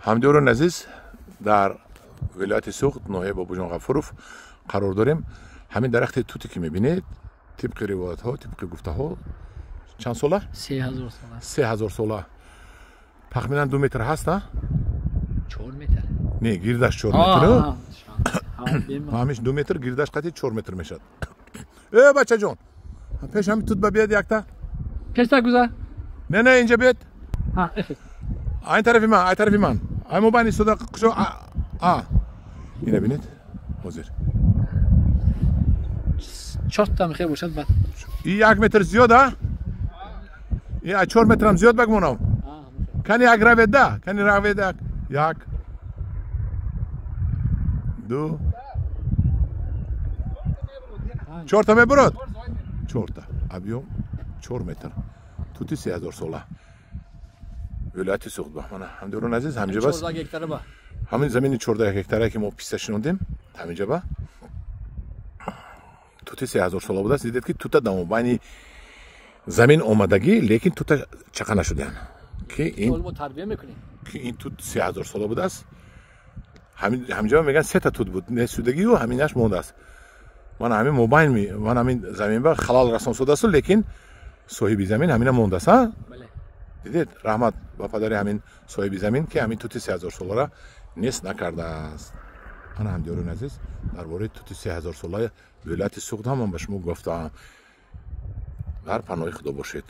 ҳамдиёрон азиз, дар вилояти Суғд, ноҳияи Бобоҷон Ғафуров қарор дорем. ҳамин дарахти туте ки мебинед, тибқи ривоятҳо, тибқи гуфтаҳо чанд сола? 3000 сола. 3000 сола. Тахминан 2 метр ҳаст, а? 4 метр. Не, гирдаш 4 метр. ҳамиш 2 метр, гирдаш қати 4 метр мешад. Бачаҷон, пеш ҳамин тут ба биёд якта. Пешта гузар. Не, инҷа биёд. Эффект. Айн тарафи ман. Ай мобайни сода қушо. Ина бинед. ҳозир. 4 та мехе бошад бад. И 1 метр зиёд, а? И 4 метр ҳам зиёд багмонам. Кани як раведа, кани раведа. 1 2 4 та мебурад? 4 та. Объем 4 метр. Тути 3000 сола. Вилояти Суғд баҳмана. ҳамдиёрон азиз, ҳамҷа бас. 14 гектара ба. ҳамин замини 14 гектара ки мо писта шинодем, ҳаминҷа ба. Тути 3000 сола будааст. Дидед ки тута дар байни замин омадагӣ, лекин тута чақа нашудаанд. Ки мо тарбия мекунем. Ки ин тут 3000 сола будааст. ҳаминҷа меган 3 та тут буд. Несудагию ҳаминаш мондааст. Ман ҳамин мобайн ман ҳамин замин ба халал расонсудааст, лекин соҳиби замин ҳамина мондааст, а? Бале. Дидед, раҳмат ба падари ҳамин соҳиби замин ки ҳамин тути 3000 солара нест накардааст. Ана ҳамдиёрон азиз, дар бораи тути 3000 сола вилояти Суғд ҳам ба шумо гуфтаам. дар паноҳи Худо бошед.